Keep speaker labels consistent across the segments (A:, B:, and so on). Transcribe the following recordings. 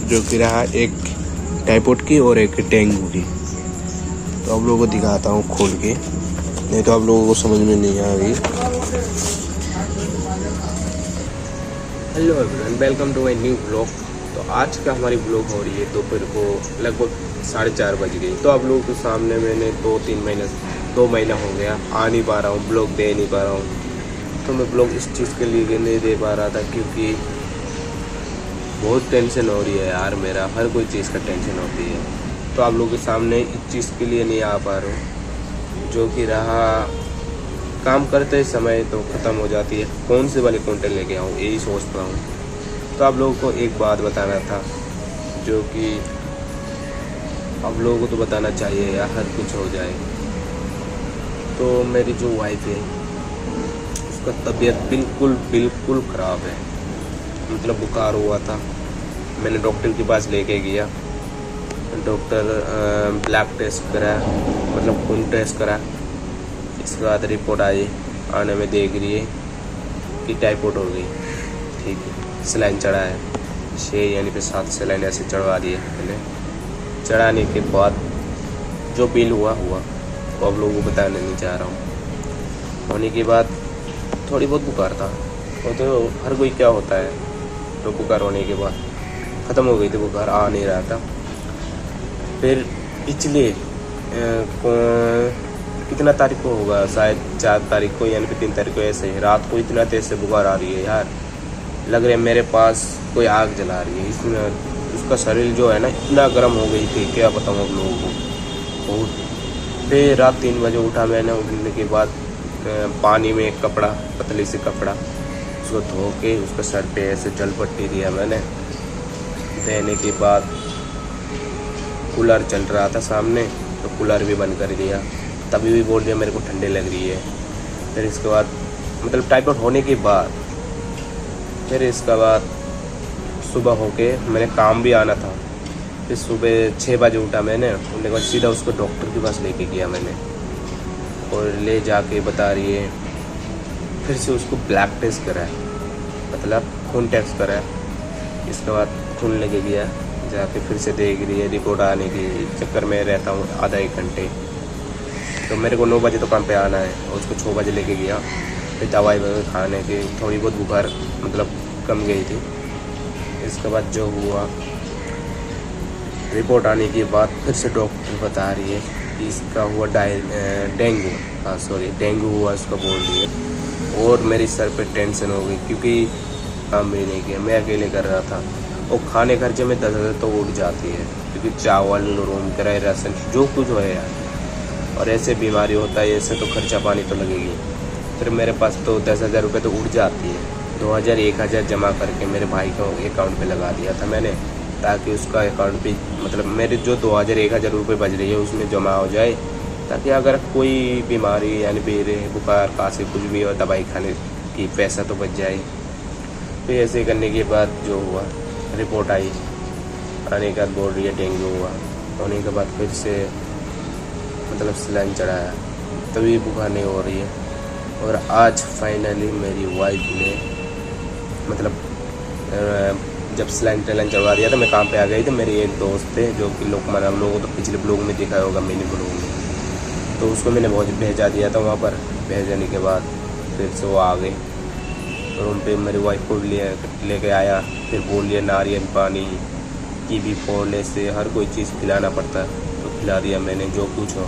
A: जो कि रहा एक टाइफाइड की और एक डेंगू की। तो आप लोगों को दिखाता हूँ खोल के, नहीं तो आप लोगों को समझ में नहीं आएगी। Hello everyone, welcome to my new blog. तो आज का हमारी ब्लॉग हो रही है दोपहर को लगभग 4:30 बज गई। तो आप लोगों के सामने मैंने 2 महीना हो गया आ नहीं पा रहा हूँ, ब्लॉग दे नहीं पा रहा हूँ। तो मैं ब्लॉग इस चीज़ के लिए नहीं दे पा रहा था क्योंकि बहुत टेंशन हो रही है यार, मेरा हर कोई चीज़ का टेंशन होती है। तो आप लोगों के सामने इस चीज़ के लिए नहीं आ पा रहा हूँ, जो कि रहा काम करते समय तो ख़त्म हो जाती है, कौन से वाले कंटेंट लेके आऊँ यही सोचता हूँ। तो आप लोगों को एक बात बताना था, जो कि आप लोगों को तो बताना चाहिए यार, हर कुछ हो जाए। तो मेरी जो वाइफ है उसका तबीयत बिल्कुल ख़राब है, मतलब बुखार हुआ था। मैंने डॉक्टर के पास लेके गया, डॉक्टर ब्लड टेस्ट करा, मतलब खून टेस्ट करा। इसके बाद रिपोर्ट आई, आने में देख रही है कि टाइफाइड हो गई। ठीक है, सलाइन चढ़ा है 6 यानी कि 7 सलाइन ऐसे चढ़वा दिए मैंने। चढ़ाने के बाद जो बिल हुआ तो आप लोगों को बताने नहीं चाह रहा हूँ। होने के बाद थोड़ी बहुत बुखार था, वो तो हर कोई क्या होता है। तो बुखार होने के बाद ख़त्म हो गई थी, बुखार आ नहीं रहा था। फिर पिछले कितना तारीख को होगा, शायद 4 तारीख को यानी कि 3 तारीख को, ऐसे ही रात को इतना तेज़ से बुखार आ रही है यार, लग रहा है मेरे पास कोई आग जला रही है। इसमें उसका शरीर जो है ना इतना गर्म हो गई थी, क्या बताऊँ आप लोगों को बहुत। फिर रात 3 बजे उठा मैंने। उठने के बाद पानी में एक कपड़ा, पतली से कपड़ा, उसको धो के उसका सर पे ऐसे जल पट्टी दिया मैंने। देने के बाद कूलर चल रहा था सामने, तो कूलर भी बंद कर दिया। तभी भी बोल दिया मेरे को ठंडे लग रही है। फिर इसके बाद मतलब टाइफाइड होने के बाद, फिर इसके बाद सुबह होके मैंने काम भी आना था। फिर सुबह 6 बजे उठा मैंने, उठने के बाद सीधा उसको डॉक्टर के पास लेके गया मैंने, और ले जाके बता रही है। फिर से उसको ब्लड टेस्ट कराया, मतलब खून टेस्ट कराया। इसके बाद खून लेके गया, जाके फिर से देख रही है। रिपोर्ट आने के चक्कर में रहता हूँ आधा 1 घंटे। तो मेरे को 9 बजे तो काम पे आना है, और उसको 6 बजे लेके गया। फिर दवाई वगैरह खाने की थोड़ी बहुत बुखार मतलब कम गई थी। इसके बाद जो हुआ, रिपोर्ट आने के बाद फिर से डॉक्टर बता रही है कि इसका हुआ डेंगू, डेंगू हुआ इसका बोल रही है। और मेरी सर पे टेंशन हो गई क्योंकि काम भी नहीं किया, मैं अकेले कर रहा था। और खाने खर्चे में 10,000 तो उठ जाती है, क्योंकि चावल, रूम किराए, राशन जो कुछ है यार, और ऐसे बीमारी होता है, ऐसे तो खर्चा पानी तो लगेगी। फिर मेरे पास तो 10,000 रुपये तो उठ जाती है। 2,000 1,000 जमा करके मेरे भाई को अकाउंट पे लगा दिया था मैंने, ताकि उसका अकाउंट पे मतलब मेरे जो 2,000 1,000 रुपये बच रही है उसमें जमा हो जाए, ताकि अगर कोई बीमारी यानी बेरे, बुखार, खांसी कुछ भी हो, दवाई खाने की पैसा तो बच जाए। फिर ऐसे करने के बाद जो हुआ, रिपोर्ट आई, आने के बाद बोल रही है डेंगू हुआ। होने के बाद फिर से मतलब सलाइन चढ़ाया, तभी बुखार नहीं हो रही है। और आज फाइनली मेरी वाइफ ने मतलब जब सलाइन चढ़वा दिया तो मैं काम पे आ गई। तो मेरे एक दोस्त थे जो कि लोकमान, हम लोगों को तो पिछले ब्लॉग में देखा होगा, मिनी ब्लॉग में, तो उसको मैंने बहुत भेजा दिया था वहाँ पर। भेजने के बाद फिर से वो आ गई रूम पे, मेरी वाइफ को लेके आया। फिर बोल लिया नारियल पानी, कीवी फल, से हर कोई चीज़ खिलाना पड़ता है, तो खिला दिया मैंने जो कुछ हो।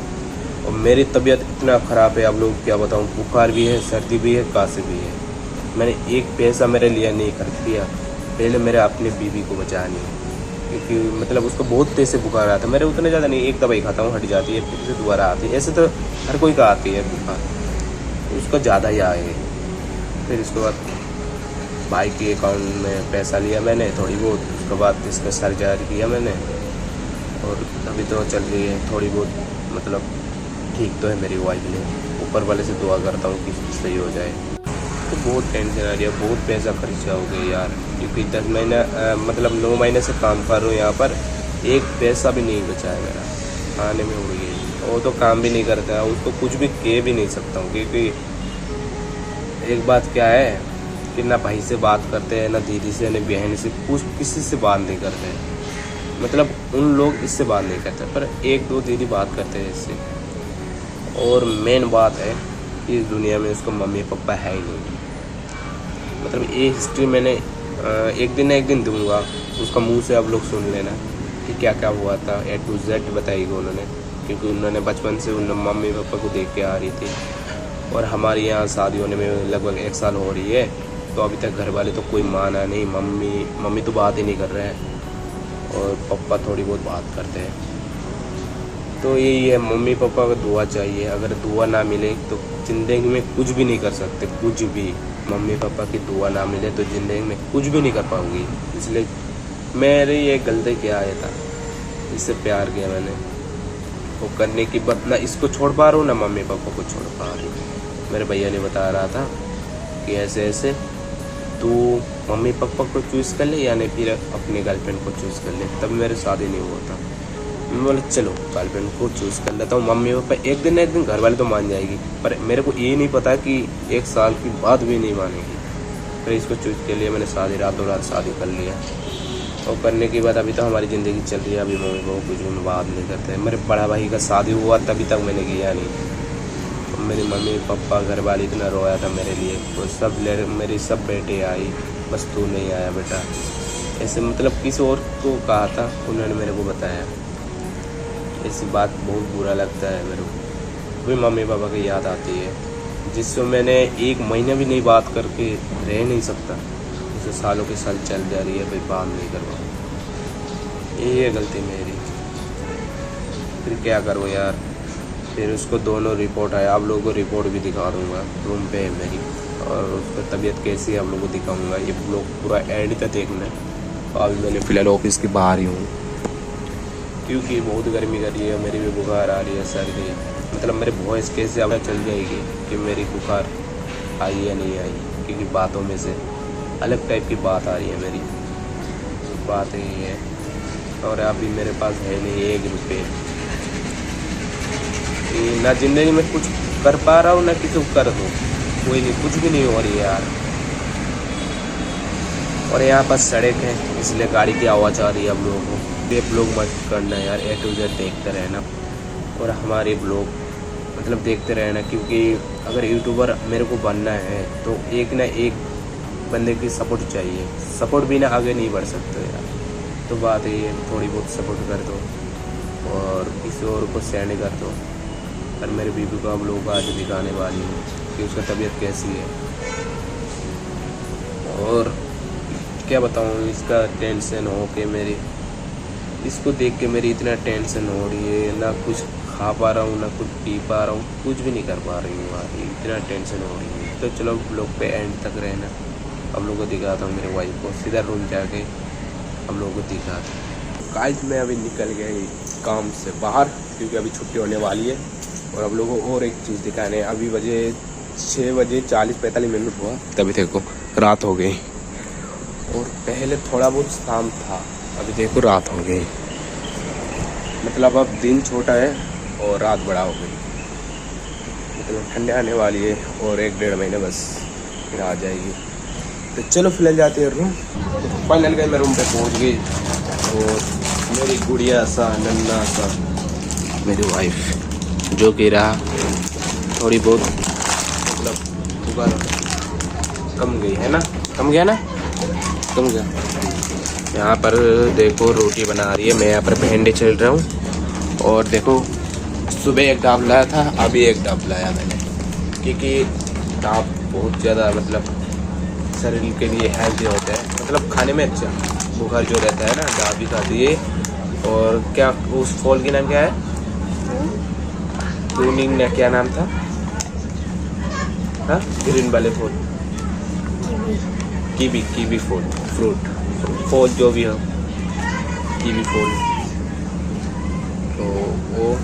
A: और मेरी तबीयत इतना ख़राब है, आप लोग क्या बताऊँ, बुखार भी है, सर्दी भी है, खांसी भी है। मैंने एक पैसा मेरे लिए नहीं खर्च किया, पहले मेरे अपने बीवी को बचानी, क्योंकि मतलब उसको बहुत तेज़ से बुखार आता है। मेरे उतने ज़्यादा नहीं, एक दवाई खाता हूँ हट जाती है, फिर से दोबारा आती है। ऐसे तो हर कोई का आती है बुखार, उसका ज़्यादा ही आएगी। फिर इसके बाद भाई के अकाउंट में पैसा लिया मैंने थोड़ी बहुत, उसके बाद इसका सर जारी किया मैंने, और अभी तो चल रही है थोड़ी बहुत, मतलब ठीक तो है मेरी वाइफ ने। ऊपर वाले से दुआ करता हूँ कि सही हो जाए। तो बहुत टेंशन आ रही है, बहुत पैसा खर्चा हो गया यार, क्योंकि 10 महीना मतलब 9 महीने से काम कर रहा हूँ यहाँ पर, एक पैसा भी नहीं बचा है मेरा, खाने में उड़ गई। वो तो काम भी नहीं करता है, उसको कुछ भी कह भी नहीं सकता हूँ, क्योंकि एक बात क्या है कि ना भाई से बात करते हैं, ना दीदी से, ना बहन से, कुछ किसी से बात नहीं करते हैं। मतलब उन लोग इससे बात नहीं करते, पर एक दो दीदी बात करते हैं इससे। और मेन बात है कि इस दुनिया में उसका मम्मी पापा है ही नहीं। मतलब ये हिस्ट्री मैंने एक दिन ना एक दिन दूंगा, उसका मुंह से आप लोग सुन लेना कि क्या क्या हुआ था, A to Z बताएगी उन्होंने, क्योंकि उन्होंने बचपन से उन मम्मी पापा को देख के आ रही थी। और हमारे यहाँ शादी होने में लगभग 1 साल हो रही है, तो अभी तक घर वाले तो कोई माना नहीं। मम्मी तो बात ही नहीं कर रहे हैं और पापा थोड़ी बहुत बात करते हैं। तो यही है, मम्मी पापा को दुआ चाहिए। अगर दुआ ना मिले तो ज़िंदगी में कुछ भी नहीं कर सकते, कुछ भी। मम्मी पापा की दुआ ना मिले तो ज़िंदगी में कुछ भी नहीं कर पाऊंगी। इसलिए मेरी ये गलती क्या आया था, इससे प्यार किया मैंने, वो करने की बात ना इसको छोड़ पा रहा हूँ ना मम्मी पापा को छोड़ पा रही हूँ। मेरे भैया ने बता रहा था कि ऐसे ऐसे तू मम्मी पापा को चूज़ कर ले या नहीं फिर अपनी गर्लफ्रेंड को चूज़ कर ले। तब मेरी शादी नहीं हुआ था। मैं बोला चलो गर्लफ्रेंड को चूज़ कर लेता हूँ। मम्मी पापा एक दिन ना एक दिन घर वाले तो मान जाएगी, पर मेरे को ये नहीं पता कि 1 साल की बाद भी नहीं मानेगी। फिर इसको चूज़ के लिए मैंने शादी रातों रात शादी कर लिया। और करने के बाद अभी तो हमारी ज़िंदगी चल रही है। अभी मम्मी पापा कुछ भी बात नहीं करते। मेरे बड़ा भाई का शादी हुआ तभी तक मैंने किया नहीं। तो मेरी मम्मी पापा घर वाले इतना रोया था मेरे लिए। तो मेरी सब बेटे आई, बस तू नहीं आया बेटा। ऐसे मतलब किसी और को कहा था, उन्होंने मेरे को बताया। ऐसी बात बहुत बुरा लगता है मेरे को। भी मम्मी पापा की याद आती है, जिससे मैंने 1 महीना भी नहीं बात करके रह नहीं सकता। जैसे सालों के साल चल जा रही है, भाई बात नहीं कर पाऊँ। यही है गलती मेरी। फिर क्या करूँ यार। फिर उसको दोनों रिपोर्ट आया, आप लोगों को रिपोर्ट भी दिखा दूँगा, रूम पे है मेरी। और उसकी तबीयत कैसी है आप लोगों को दिखाऊँगा। ये लोग पूरा एंड तक देखना है। अभी मैंने फ़िलहाल ऑफिस के बाहर ही हूँ, क्योंकि बहुत गर्मी कर रही है। मेरी भी बुखार आ रही है, सर्दी। मतलब मेरे वॉइस कैसे अब चल जाएगी कि मेरी बुखार आई या नहीं आई, क्योंकि बातों में से अलग टाइप की बात आ रही है मेरी। बात यही है। और अभी मेरे पास है नहीं 1 रुपये। ना ज़िंदगी में कुछ कर पा रहा हूँ ना किसी को कर दूँ, कोई नहीं, कुछ भी नहीं हो रही है यार। और यहाँ पर सड़क है, इसलिए गाड़ी की आवाज़ आ रही है आप लोगों को। ये ब्लॉग मत करना यार, A to Z देखते रहना। और हमारे ब्लॉग मतलब देखते रहना, क्योंकि अगर यूट्यूबर मेरे को बनना है तो एक ना एक बंदे की सपोर्ट चाहिए। सपोर्ट बिना आगे नहीं बढ़ सकते यार। तो बात यही है, थोड़ी बहुत सपोर्ट कर दो और किसी और को सेंड कर दो। और मेरे बीबी को आप लोगों को आज दिखाने वाली हूँ कि उसका तबीयत कैसी है। और क्या बताऊँ, इसका टेंशन हो के मेरी, इसको देख के मेरी इतना टेंशन हो रही है। ना कुछ खा पा रहा हूँ, ना कुछ पी पा रहा हूँ, कुछ भी नहीं कर पा रही हूँ यार। इतना टेंशन हो रही है। तो चलो ब्लॉग पे एंड तक रहना। हम लोग को दिखाता हूँ मेरे वाइफ को, सीधा रूम जाके हम लोग को दिखाता हूँ। गाइस मैं अभी निकल गया काम से बाहर, क्योंकि अभी छुट्टी होने वाली है। और अब लोगों को और एक चीज़ दिखाने। अभी बजे 6:40-45 हुआ, तभी देखो रात हो गई। और पहले थोड़ा बहुत शाम था, अभी देखो रात हो गई। मतलब अब दिन छोटा है और रात बड़ा हो गई। मतलब ठंडे आने वाली है और 1-1.5 महीने बस फिर आ जाएगी। तो चलो फिलहाल जाते हैं रूम। फाइनल गए मैं रूम पे पहुंच गई। और मेरी गुड़िया सा नन्ना सा मेरी वाइफ, जो कि रहा थोड़ी बहुत मतलब बुखार कम गई है ना, कम गया ना, कम गया। यहाँ पर देखो रोटी बना रही है, मैं यहाँ पर भिंडी चल रहा हूँ। और देखो सुबह 1 डाब लाया था, अभी 1 डाब लाया मैंने, क्योंकि डाब बहुत ज़्यादा मतलब शरीर के लिए हेल्दी होता है, मतलब खाने में अच्छा। बुखार जो रहता है ना, डाब भी खाती है। और क्या उस फल के नाम क्या है, ट्यूनिंग ने क्या नाम था, हाँ ग्रीन वाले फूल, कीवी फूल जो भी हो, कीवी फूल, तो वो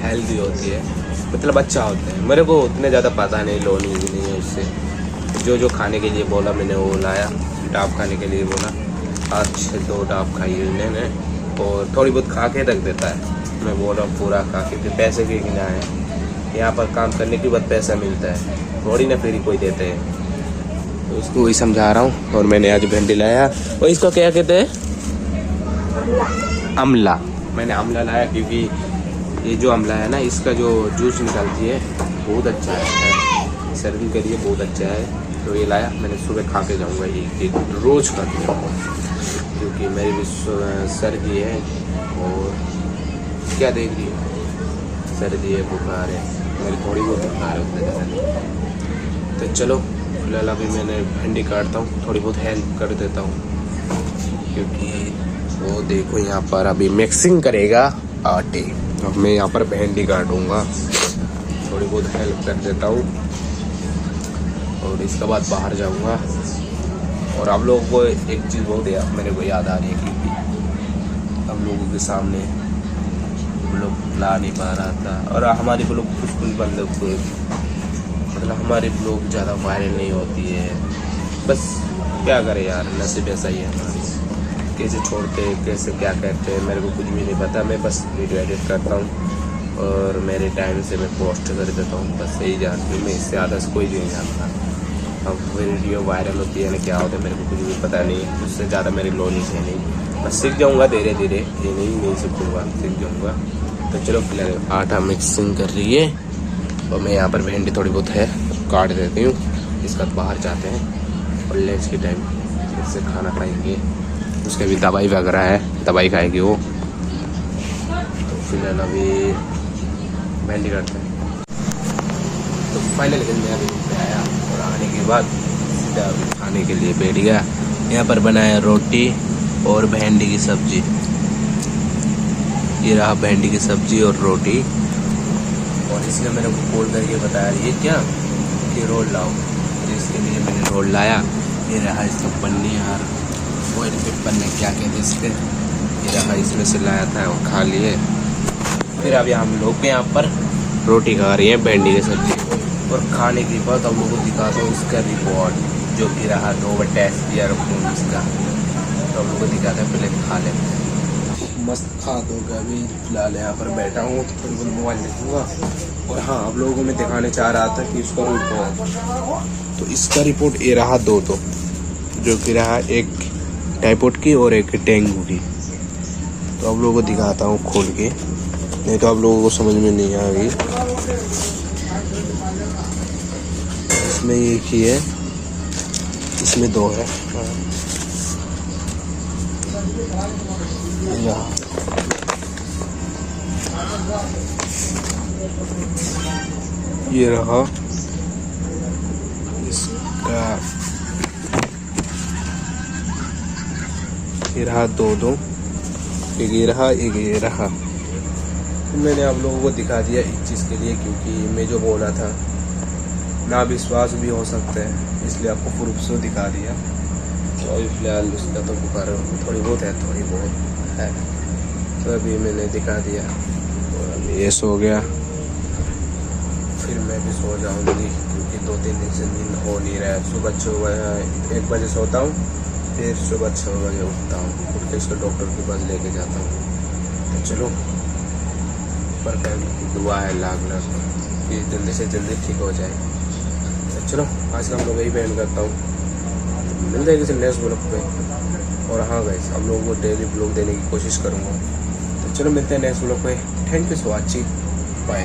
A: हेल्दी होती है, मतलब अच्छा होता है। मेरे को उतने ज़्यादा पता नहीं, लो नहीं है उससे। जो खाने के लिए बोला मैंने वो लाया। डाब खाने के लिए बोला, आज 2 डाब खाई मैंने। और थोड़ी बहुत खा के रख देता है। मैं बोला पूरा खा के, फिर पैसे के गिना है। यहाँ पर काम करने के बाद पैसा मिलता है, थोड़ी ना फ्री कोई देते हैं। तो उसको वही समझा रहा हूँ। और मैंने आज भिंडी लाया। और इसको क्या कहते हैं, अमला, मैंने अमला लाया क्योंकि ये जो अमला है ना, इसका जो जूस निकलती है बहुत अच्छा है, सर्दी के लिए बहुत अच्छा है। तो ये लाया मैंने, सुबह खा के जाऊँगा, ये रोज़ खाते हैं क्योंकि मेरी भी सर्दी है। और क्या देख रही है, सर्दी है, बुखार है, मेरी थोड़ी बहुत बुखार है, उतना ज़्यादा नहीं। तो चलो फिलहाल अभी मैंने भिंडी काटता हूँ, थोड़ी बहुत हेल्प कर देता हूँ क्योंकि वो देखो यहाँ पर अभी मिक्सिंग करेगा आटे, अब मैं यहाँ पर भिंडी काटूँगा, थोड़ी बहुत हेल्प कर देता हूँ और इसके बाद बाहर जाऊँगा। और आप लोगों को एक चीज़ बहुत मेरे को याद आ रही है क्योंकि हम लोगों के सामने ब्लॉग ला नहीं पा रहा था और हमारी ब्लॉग कुछ मतलब हमारी ब्लॉग ज़्यादा वायरल नहीं होती है, बस क्या करें यार, नसीब ऐसा ही है हमारी, कैसे छोड़ते कैसे क्या करते हैं मेरे को कुछ भी नहीं पता। मैं बस वीडियो एडिट करता हूँ और मेरे टाइम से मैं पोस्ट कर देता हूँ, बस यही जानती हूँ मैं, इससे ज़्यादा से कोई भी नहीं जानता। अब वीडियो वायरल होती है ना क्या होता है मेरे को कुछ भी पता नहीं, उससे ज़्यादा मेरी नॉलेज है नहीं, बस सीख जाऊँगा धीरे धीरे, ये नहीं सीखूँगा, सीख जाऊँगा। तो चलो फिलहाल आटा मिक्सिंग कर रही है और मैं यहाँ पर भिंडी थोड़ी बहुत है काट देती हूँ, इसका बाहर जाते हैं और लंच के टाइम फिर से खाना खाएंगे, उसके भी दवाई वगैरह है, दवाई खाएगी वो। तो फिलहाल अभी भिंडी काटते हैं। तो फाइनल दिन में अभी आया और आने के बाद सीधा अभी खाने के लिए बैठ गया। यहाँ पर बनाया रोटी और भिंडी की सब्जी, ये रहा भिंडी की सब्जी और रोटी। और इसलिए मेरे को कॉल करके बताया ये क्या कि रोल लाओ, तो इसके लिए मैंने रोल लाया। ये रहा इसका पन्नी यार, ऑयल पेपर में क्या कहते इस पर, ये रहा इसमें से लाया था और खा लिए। फिर अभी हम लोग यहाँ पर रोटी खा रही हैं भिंडी की सब्जी, और खाने के बाद हम लोग को दिखाता हूँ उसका रिपोर्ट जो कि रहा 2 बार टेस्ट दिया रखूँ इसका, तो हम लोग को दिखाते हैं, पहले खा लेते हैं। मस्त खा दोगे। अभी फिलहाल यहाँ पर बैठा हूँ, थोड़ी बहुत मोबाइल देखूँगा। और हाँ, आप लोगों को मैं दिखाने चाह रहा था कि इसका रिपोर्ट, तो इसका रिपोर्ट ये रहा 2 जो कि रहा, एक टाइफाइड की और एक डेंगू की। तो आप लोगों को दिखाता हूँ खोल के, नहीं तो आप लोगों को समझ में नहीं आएगी। इसमें एक ही है, इसमें 2 है। ये रहा इसका, ये रहा 2, एक ये रहा, एक ये रहा। मैंने आप लोगों को दिखा दिया इस चीज़ के लिए क्योंकि मैं जो बोला था ना विश्वास भी हो सकता है, इसलिए आपको प्रूफ से दिखा दिया। तो अभी फिलहाल उसका तो बुखार थोड़ी बहुत है, तो अभी मैंने दिखा दिया और अभी ये सो गया। फिर मैं भी सो जाऊंगी क्योंकि 2-3 दिन से नींद हो नहीं रहा है। सुबह 1 बजे सोता हूँ, फिर सुबह 6 बजे उठता हूँ, उठ के इसको डॉक्टर के पास लेके जाता हूँ। तो चलो पर की दुआ है लाख कि जल्दी से जल्दी ठीक हो जाए। तो चलो आज का हम लोग यही बैंड करता हूँ, मिलते हैं किसी नेक्स्ट ब्लॉग पे। और हाँ गाइस, आप लोगों को डेली ब्लॉग देने की कोशिश करूँगा। तो चलो मिलते हैं नेक्स्ट ब्लॉग पे। Thank you so much, bye.